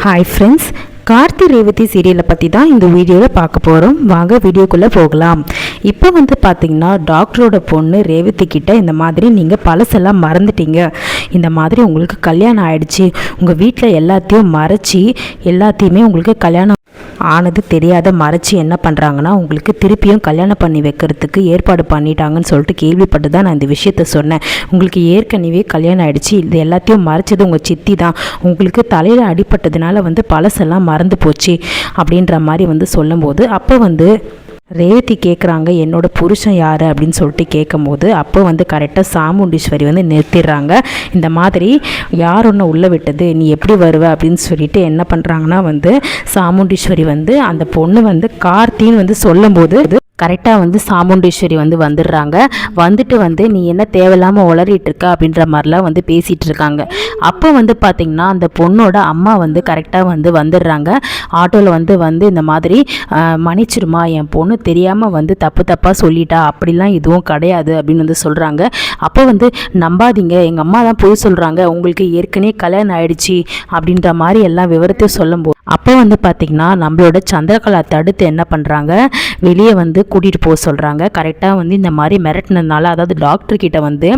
Hi friends, Karthi Revathi சீரியலை பற்றி தான் இந்த வீடியோவில் பார்க்க போகிறோம். வாங்க வீடியோக்குள்ளே போகலாம். இப்போ பார்த்திங்கன்னா டாக்டரோட பொண்ணு ரேவதி கிட்ட இந்த மாதிரி நீங்கள் பழசெல்லாம் மறந்துட்டீங்க, இந்த மாதிரி உங்களுக்கு கல்யாணம் ஆயிடுச்சு, உங்கள் வீட்டில் எல்லாத்தையும் மறைச்சி எல்லாத்தையுமே உங்களுக்கு கல்யாணம் ஆனது தெரியாத மறைச்சி என்ன பண்ணுறாங்கன்னா உங்களுக்கு திருப்பியும் கல்யாணம் பண்ணி வைக்கிறதுக்கு ஏற்பாடு பண்ணிட்டாங்கன்னு சொல்லிட்டு கேள்விப்பட்டு தான் நான் இந்த விஷயத்த சொன்னேன். உங்களுக்கு ஏற்கனவே கல்யாணம் ஆகிடுச்சு, இது எல்லாத்தையும் மறைச்சது உங்கள் சித்தி தான், உங்களுக்கு தலையில் அடிப்பட்டதுனால பழசெல்லாம் மறந்து போச்சு அப்படின்ற மாதிரி சொல்லும்போது அப்போ ரேவதி கேட்குறாங்க என்னோட புருஷன் யார் அப்படின்னு சொல்லிட்டு கேட்கும்போது அப்போ கரெக்டாக சாமுண்டீஸ்வரி நிறுத்திடுறாங்க. இந்த மாதிரி யார் ஒன்று உள்ளே விட்டது, நீ எப்படி வருவ அப்படின்னு சொல்லிட்டு என்ன பண்ணுறாங்கன்னா சாமுண்டீஸ்வரி அந்த பொண்ணு கார்த்தின்னு சொல்லும்போது கரெக்டாக சாமுண்டீஸ்வரி வந்துடுறாங்க. வந்துட்டு நீ என்ன தேவையில்லாமல் உளறிட்டு இருக்க அப்படின்ற மாதிரிலாம் பேசிகிட்டு இருக்காங்க. அப்போ பார்த்திங்கன்னா அந்த பொண்ணோட அம்மா கரெக்டாக வந்துடுறாங்க. ஆட்டோவில் இந்த மாதிரி மன்னிச்சிருமா, என் பொண்ணு தெரியாமல் தப்பாக சொல்லிட்டா, அப்படிலாம் எதுவும் கிடையாது அப்படின்னு சொல்கிறாங்க. அப்போ நம்பாதீங்க, எங்கள் அம்மா தான் போய் சொல்கிறாங்க, உங்களுக்கு ஏற்கனவே கல்யாணம் ஆயிடுச்சு அப்படின்ற மாதிரி எல்லாம் விவரத்தையும் சொல்லும்போது அப்போ பார்த்திங்கன்னா நம்மளோட சந்திரகலா தடுத்து என்ன பண்ணுறாங்க, வெளியே கூட்டிகிட்டு போக சொல்கிறாங்க. கரெக்டாக இந்த மாதிரி மிரட்டினதுனால, அதாவது டாக்டர்கிட்ட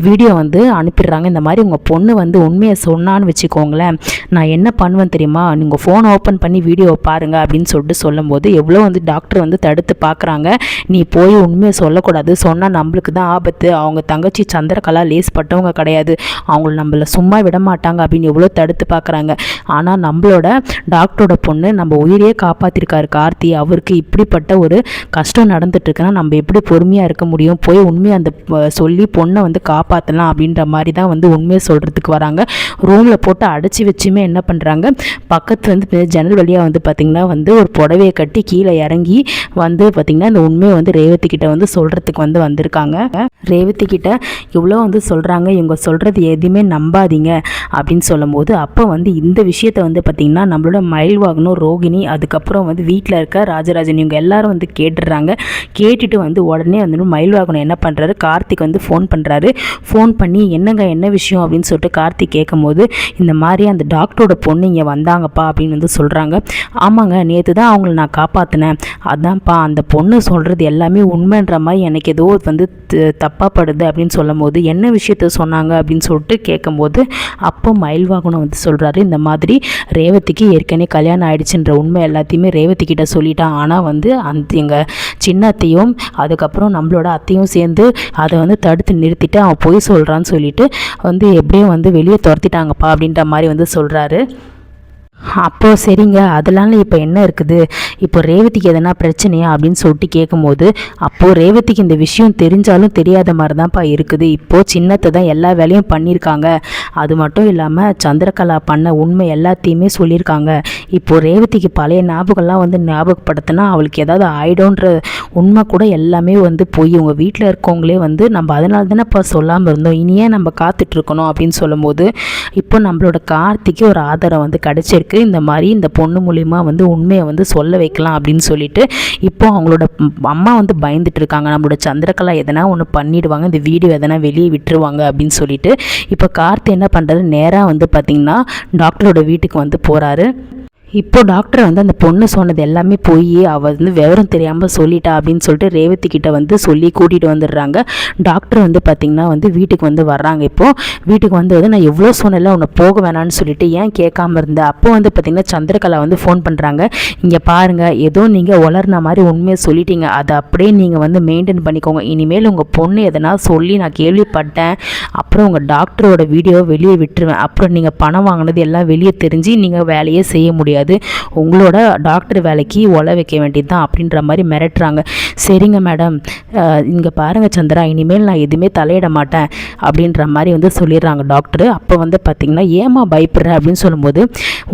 வீடியோ அனுப்பிடுறாங்க. இந்த மாதிரி உங்கள் பொண்ணு உண்மையை சொன்னான்னு வச்சுக்கோங்களேன், நான் என்ன பண்ணுவேன் தெரியுமா, நீங்கள் ஃபோன் ஓப்பன் பண்ணி வீடியோவை பாருங்கள் அப்படின்னு சொல்லிட்டு சொல்லும்போது எவ்வளோ டாக்டர் தடுத்து பார்க்குறாங்க. நீ போய் உண்மையை சொல்லக்கூடாது, சொன்னால் நம்மளுக்கு தான் ஆபத்து, அவங்க தங்கச்சி சந்திரகலா லேஸ் பட்டவங்க கிடையாது, அவங்கள நம்மளை சும்மா விட மாட்டாங்க அப்படின்னு எவ்வளோ தடுத்து பார்க்குறாங்க. ஆனால் நம்மளோட டாக்டரோட பொண்ணு நம்ம உயிரையே காப்பாற்றிருக்காரு கார்த்தி, அவருக்கு இப்படிப்பட்ட ஒரு கஷ்டம் நடந்துட்டுருக்குன்னா நம்ம எப்படி பொறுமையாக இருக்க முடியும், போய் உண்மையை அந்த சொல்லி பொண்ணை காப்பாற்றலாம் அப்படின்ற மாதிரி தான் உண்மையை சொல்கிறதுக்கு வராங்க. ரூமில் போட்டு அடைச்சி வச்சுமே என்ன பண்ணுறாங்க, பக்கத்து ஜன்னல் வழியாக பார்த்திங்கன்னா ஒரு புடவையை கட்டி கீழே இறங்கி பார்த்திங்கன்னா இந்த உண்மையை ரேவதி கிட்ட சொல்கிறதுக்கு வந்திருக்காங்க. ரேவதி கிட்ட இவ்வளோ சொல்கிறாங்க, இவங்க சொல்கிறது எதுவுமே நம்பாதீங்க அப்படின்னு சொல்லும்போது அப்போ இந்த விஷயத்தை பார்த்திங்கன்னா நம்மளோட மயில்வாகனும் ரோகிணி அதுக்கப்புறம் வீட்டில் இருக்க ராஜராஜன் இவங்க எல்லாரும் கேட்டுடுறாங்க. கேட்டுட்டு உடனே மயில்வாகனம் என்ன பண்ணுறாரு, கார்த்திக் ஃபோன் பண்ணுறாரு. ஃபோன் பண்ணி என்னங்க என்ன விஷயம் அப்படின்னு சொல்லிட்டு கார்த்திக் கேட்கும்போது இந்த மாதிரி அந்த டாக்டரோட பொண்ணு இங்கே வந்தாங்கப்பா அப்படின்னு சொல்கிறாங்க. ஆமாங்க, நேற்று தான் அவங்கள நான் காப்பாற்றினேன், அதான்ப்பா அந்த பொண்ணு சொல்கிறது எல்லாமே உண்மைன்ற மாதிரி எனக்கு ஏதோ தப்பாக படுது அப்படின்னு சொல்லும் போது என்ன விஷயத்த சொன்னாங்க அப்படின்னு சொல்லிட்டு கேட்கும்போது அப்போ மயில்வாகனம் சொல்கிறாரு, இந்த மாதிரி ரேவதிக்கு ஏற்கனவே கல்யாணம் ஆயிடுச்சுன்ற உண்மை எல்லாத்தையுமே ரேவதி கிட்ட சொல்லிட்டான். ஆனால் அந்த எங்கள் சின்ன அத்தையும் அதுக்கப்புறம் நம்மளோட அத்தையும் சேர்ந்து அதை தடுத்து நிறுத்திட்டு அவன் போய் சொல்கிறான்னு சொல்லிட்டு எப்படியும் வெளியே துரத்திட்டாங்கப்பா அப்படின்ற மாதிரி சொல்கிறாரு. அப்போது சரிங்க, அதெல்லாம் இப்போ என்ன இருக்குது, இப்போ ரேவதிக்கு எதனா பிரச்சனையா அப்படின்னு சொல்லிட்டு கேட்கும்போது அப்போது ரேவதிக்கு இந்த விஷயம் தெரிஞ்சாலும் தெரியாத மாதிரி தான்ப்பா இருக்குது, இப்போது சின்னத்தை தான் எல்லா வேலையும் பண்ணியிருக்காங்க, அது மட்டும் இல்லாமல் சந்திரகலா பண்ண உண்மை எல்லாத்தையுமே சொல்லியிருக்காங்க. இப்போது ரேவதிக்கு பழைய ஞாபகம்லாம் ஞாபகப்படுத்தினா அவளுக்கு ஏதாவது ஆயிடும்ன்ற உண்மை கூட எல்லாமே போய் உங்கள் வீட்டில் இருக்கவங்களே நம்ம அதனால தானே இப்போ சொல்லாமல் இருந்தோம், இனியே நம்ம காத்துட்ருக்கணும் அப்படின்னு சொல்லும்போது இப்போ நம்மளோட கார்த்திக்கு ஒரு ஆதாரம் கிடச்சிருக்கு. இந்த மாதிரி இந்த பொண்ணு மூலிமா உண்மையை சொல்ல வைக்கலாம் அப்படின்னு சொல்லிட்டு இப்போ அவங்களோட அம்மா பயந்துட்டு இருக்காங்க, நம்மளோட சந்திரகலா எதனா ஒன்று பண்ணிடுவாங்க, இந்த வீடியோ எதனா வெளியே விட்டுருவாங்க அப்படின்னு சொல்லிட்டு இப்போ கார்த்தி என்ன பண்ணுறாரு, நேராக பார்த்திங்கன்னா டாக்டரோட வீட்டுக்கு போகிறாரு. இப்போ டாக்டர் அந்த பொண்ணு சொன்னது எல்லாமே போய் அவள் விவரம் தெரியாமல் சொல்லிட்டா அப்படின்னு சொல்லிட்டு ரேவதி கிட்ட சொல்லி கூட்டிகிட்டு வந்துடுறாங்க. டாக்டர் பார்த்திங்கன்னா வீட்டுக்கு வர்றாங்க. இப்போது வீட்டுக்கு நான் எவ்வளோ சொன்னல உன்னை போக வேணான்னு சொல்லிட்டு ஏன் கேட்காம இருந்தேன். அப்போ பார்த்திங்கன்னா சந்திரகலா ஃபோன் பண்ணுறாங்க, இங்கே பாருங்கள் ஏதோ நீங்கள் உளர்ன மாதிரி உண்மையை சொல்லிட்டீங்க, அதை அப்படியே நீங்கள் மெயின்டைன் பண்ணிக்கோங்க, இனிமேல் உங்கள் பொண்ணு எதனா சொல்லி நான் கேள்விப்பட்டேன், அப்புறம் உங்கள் டாக்டரோட வீடியோவை வெளியே விட்டுருவேன், அப்புறம் நீங்கள் பணம் வாங்கினது எல்லாம் வெளியே தெரிஞ்சு நீங்கள் வேலையே செய்ய முடியாது, உங்களோட டாக்டர் வேலைக்கு ஒல வைக்க வேண்டியது தான் அப்படின்ற மாதிரி மிரட்டுறாங்க. சரிங்க மேடம், இங்கே பாருங்கள் சந்திரா, இனிமேல் நான் எதுவுமே தலையிட மாட்டேன் அப்படின்ற மாதிரி சொல்லிடுறாங்க டாக்டர். அப்போ பார்த்திங்கன்னா ஏமா பயப்படுற அப்படின்னு சொல்லும்போது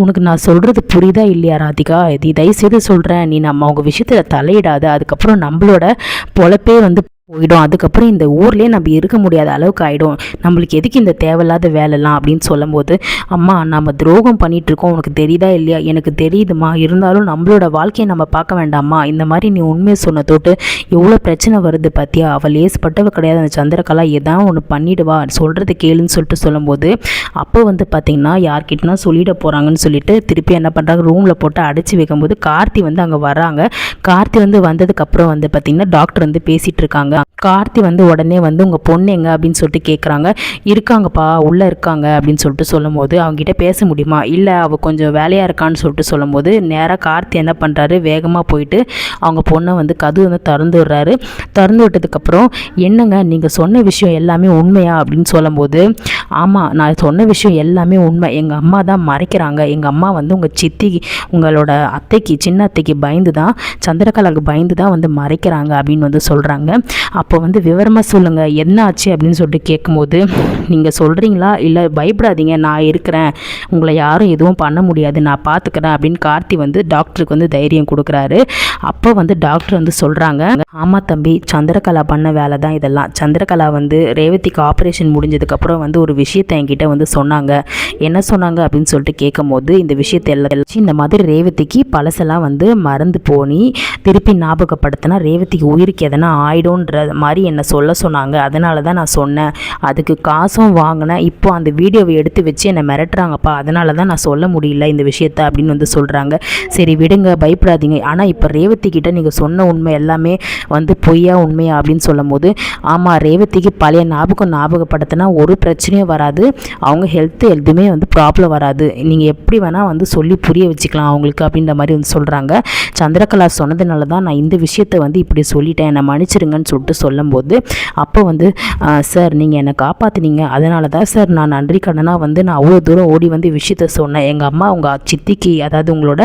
உனக்கு நான் சொல்கிறது புரியுதா இல்லையா ராதிகா, இது தயவுசெய்து சொல்கிறேன், நீ நம்ம அவங்க விஷயத்தில் தலையிடாத, அதுக்கப்புறம் நம்மளோட பொழப்பே போயிடும். அதுக்கப்புறம் இந்த ஊர்லேயே நம்ம இருக்க முடியாத அளவுக்கு ஆகிடும். நம்மளுக்கு எதுக்கு இந்த தேவையில்லாத வேலைலாம் அப்படின்னு சொல்லும்போது, அம்மா நம்ம துரோகம் பண்ணிகிட்ருக்கோம், உனக்கு தெரியுதா இல்லையா? எனக்கு தெரியுதுமா, இருந்தாலும் நம்மளோட வாழ்க்கையை நம்ம பார்க்க வேண்டாமா? இந்த மாதிரி நீ உண்மையை சொன்ன தொட்டு எவ்வளோ பிரச்சனை வருது பார்த்தியா? அவள் லேஸ்பட்டவ கிடையாது அந்த சந்திரகலா, எதாவது ஒன்று பண்ணிவிடுவா, சொல்கிறது கேளுன்னு சொல்லிட்டு சொல்லும்போது, அப்போ வந்து பார்த்திங்கன்னா யார்கிட்டனா சொல்லிட போகிறாங்கன்னு சொல்லிட்டு திருப்பி என்ன பண்ணுறாங்க, ரூமில் போட்டு அடைச்சி வைக்கும்போது கார்த்தி வந்து அங்கே வராங்க. கார்த்தி வந்து வந்ததுக்கப்புறம் வந்து பார்த்திங்கன்னா டாக்டர் வந்து பேசிகிட்டு இருக்காங்க. கார்த்தி வந்து உடனே வந்து உங்கள் பொண்ணு எங்க அப்படின்னு சொல்லிட்டு கேட்குறாங்க. இருக்காங்கப்பா, உள்ளே இருக்காங்க அப்படின்னு சொல்லிட்டு சொல்லும்போது, அவங்ககிட்ட பேச முடியுமா? இல்லை, அவள் கொஞ்சம் வேலையாக இருக்கான்னு சொல்லிட்டு சொல்லும்போது, நேராக கார்த்தி என்ன பண்ணுறாரு, வேகமாக போயிட்டு அவங்க பொண்ணை வந்து கதவு வந்து திறந்து விடுறாரு. திறந்து விட்டதுக்கப்புறம், என்னங்க நீங்கள் சொன்ன விஷயம் எல்லாமே உண்மையா அப்படின்னு சொல்லும்போது, ஆமாம், நான் சொன்ன விஷயம் எல்லாமே உண்மை. எங்கள் அம்மா தான் மறைக்கிறாங்க. எங்கள் அம்மா வந்து உங்கள் சித்தி, உங்களோட அத்தைக்கு, சின்ன அத்தைக்கு பயந்து தான், சந்திரகலாவுக்கு பயந்து தான் வந்து மறைக்கிறாங்க அப்படின்னு வந்து சொல்கிறாங்க. அப்போ வந்து விவரமாக சொல்லுங்கள், என்ன ஆச்சு அப்படின்னு சொல்லிட்டு கேட்கும்போது, நீங்கள் சொல்கிறீங்களா இல்லை பயப்படாதீங்க, நான் இருக்கிறேன், உங்களை யாரும் எதுவும் பண்ண முடியாது, நான் பார்த்துக்கிறேன் அப்படின்னு கார்த்தி வந்து டாக்டருக்கு வந்து தைரியம் கொடுக்குறாரு. அப்போ வந்து டாக்டர் வந்து சொல்கிறாங்க, ஆமாம் தம்பி, சந்திரகலா பண்ண வேலை தான் இதெல்லாம். சந்திரகலா வந்து ரேவதிக்கு ஆப்ரேஷன் முடிஞ்சதுக்கப்புறம் வந்து ஒரு விஷயத்தை என்கிட்ட வந்து சொன்னாங்க. என்ன சொன்னாங்க அப்படின்னு சொல்லிட்டு கேட்கும்போது, இந்த விஷயத்தை எல்லாம் இந்த மாதிரி ரேவதிக்கு பழசெல்லாம் வந்து மறந்து போனி திருப்பி ஞாபகப்படுத்தினா ரேவதிக்கு உயிருக்கு எதனா ஆயிடும்ன்ற மாதிரி என்னை சொல்ல சொன்னாங்க. அதனால தான் நான் சொன்னேன், அதுக்கு காசும் வாங்கினேன். இப்போ அந்த வீடியோவை எடுத்து வச்சு என்னை மிரட்டுறாங்கப்பா, அதனால தான் நான் சொல்ல முடியல இந்த விஷயத்த அப்படின்னு வந்து சொல்கிறாங்க. சரி விடுங்க, பயப்படாதீங்க. ஆனால் இப்போ ரேவதி கிட்ட நீங்கள் சொன்ன உண்மை எல்லாமே வந்து பொய்யா உண்மையா அப்படின்னு சொல்லும் போது, ஆமாம், ரேவதிக்கு பழைய ஞாபகப்படுத்தினா ஒரு பிரச்சனையும் வராது, அவங்க ஹெல்த்து எதுவுமே வந்து ப்ராப்ளம் வராது, நீங்கள் எப்படி வேணால் வந்து சொல்லி புரிய வச்சுக்கலாம் அவங்களுக்கு அப்படின்ற மாதிரி வந்து சொல்கிறாங்க. சந்திரகலா சொன்னதுனால தான் நான் இந்த விஷயத்தை வந்து இப்படி சொல்லிட்டேன், என்னை மன்னிச்சிருங்கன்னு சொல்லிட்டு சொல்லும்போது, அப்போ வந்து சார் நீங்கள் என்னை காப்பாற்றினீங்க, அதனால தான் சார் நான் நன்றி கடனாக வந்து நான் அவ்வளோ தூரம் ஓடி வந்து விஷயத்த சொன்னேன். எங்கள் அம்மா உங்கள் சித்திக்கு, அதாவது உங்களோட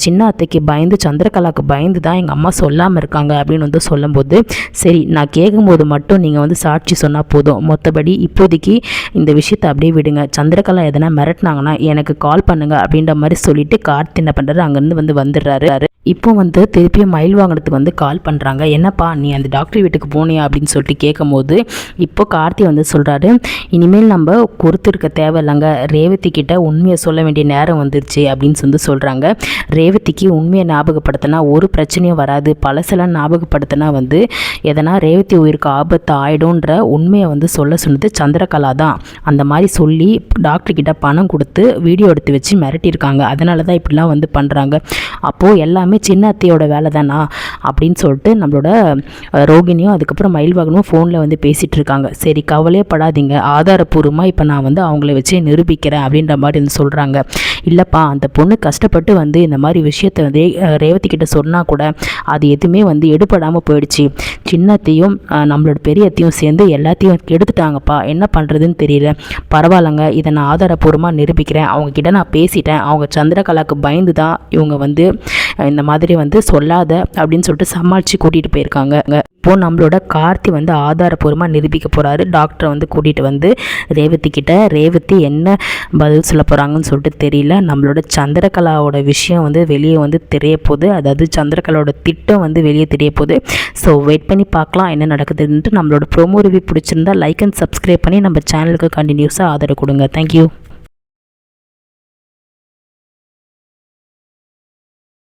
சின்ன அத்தைக்கு பயந்து, சந்திரகலாவுக்கு பயந்து தான் எங்கள் அம்மா சொல்லாமல் இருக்காங்க அப்படின்னு வந்து சொல்லும்போது, சரி நான் கேட்கும்போது மட்டும் நீங்கள் வந்து சாட்சி சொன்னால் போதும், மற்றபடி இப்போதைக்கு இந்த விஷயத்தை அப்படியே விடுங்க, சந்திரகலா எதனா மிரட்டினாங்கன்னா எனக்கு கால் பண்ணுங்க அப்படின்ற மாதிரி சொல்லிட்டு கார்த்தி என்ன பண்ணுறாரு, அங்கேருந்து வந்து வந்துடுறாரு. இப்போ வந்து திருப்பியும் மயில் வாங்கினதுக்கு வந்து கால் பண்ணுறாங்க. என்னப்பா நீ அந்த டாக்டர் வீட்டுக்கு போனியா அப்படின்னு சொல்லிட்டு கேட்கும்போது, இப்போ கார்த்தி வந்து சொல்கிறாரு, இனிமேல் நம்ம கொடுத்துருக்க தேவையில்லைங்க, ரேவதி கிட்ட உண்மையை சொல்ல வேண்டிய நேரம் வந்துருச்சு அப்படின்னு வந்து சொல்கிறாங்க. ரேவதிக்கு உண்மையை ஞாபகப்படுத்தினா ஒரு பிரச்சனையும் வராது, பழசெல்லாம் ஞாபகப்படுத்தினா வந்து எதனா ரேவதி உயிருக்கு ஆபத்து ஆகிடும்ன்ற உண்மையை வந்து சொல்ல சொன்னது சந்திரகலா தான். அந்த மாதிரி சொல்லி டாக்டர்கிட்ட பணம் கொடுத்து வீடியோ எடுத்து வச்சு மிரட்டியிருக்காங்க. அதனால தான் இப்படிலாம் வந்து பண்ணுறாங்க. அப்போது எல்லாமே சின்ன அத்தையோட வேலை தானா அப்படின்னு சொல்லிட்டு நம்மளோட ரோகிணியும் அதுக்கப்புறம் மயில்வாகனும் ஃபோனில் வந்து பேசிகிட்டு இருக்காங்க. சரி கவலையே படாதீங்க, ஆதாரப்பூர்வமாக இப்போ நான் வந்து அவங்கள வச்சு நிரூபிக்கிறேன் அப்படின்ற மாதிரி வந்து சொல்கிறாங்க. இல்லைப்பா, அந்த பொண்ணு கஷ்டப்பட்டு வந்து இந்த மாதிரி விஷயத்தை வந்து ரேவதி கிட்ட சொன்னால் கூட அது எதுவுமே வந்து எடுபடாமல் போயிடுச்சு. சின்னத்தையும் நம்மளோட பெரியத்தையும் சேர்ந்து எல்லாத்தையும் எடுத்துட்டாங்கப்பா, என்ன பண்ணுறதுன்னு தெரியல. பரவாயில்லைங்க, இதை நான் ஆதாரப்பூர்வமாக நிரூபிக்கிறேன், அவங்கக்கிட்ட நான் பேசிட்டேன், அவங்க சந்திரகலாவுக்கு பயந்து தான் இவங்க வந்து இந்த மாதிரி வந்து சொல்லாத அப்படின்னு சொல்லிட்டு சமாளித்து கூட்டிகிட்டு போயிருக்காங்க. இப்போது நம்மளோட கார்த்தி வந்து ஆதாரப்பூர்வமாக நிரூபிக்க போகிறாரு. டாக்டரை வந்து கூட்டிகிட்டு வந்து ரேவதி கிட்ட, ரேவதி என்ன பதில் சொல்ல போகிறாங்கன்னு சொல்லிட்டு தெரியல. நம்மளோட சந்திரகலாவோட விஷயம் வந்து வெளியே வந்து தெரிய போகுது, அதாவது சந்திரகலாவோட திட்டம் வந்து வெளியே தெரிய போகுது. ஸோ வெயிட் பண்ணி பார்க்கலாம் என்ன நடக்குதுன்ட்டு. நம்மளோட ப்ரோமோ ரிவ்யூ பிடிச்சிருந்தா லைக் அண்ட் சப்ஸ்கிரைப் பண்ணி நம்ம சேனலுக்கு கண்டினியூஸாக ஆதரவு கொடுங்க. தேங்க்யூ.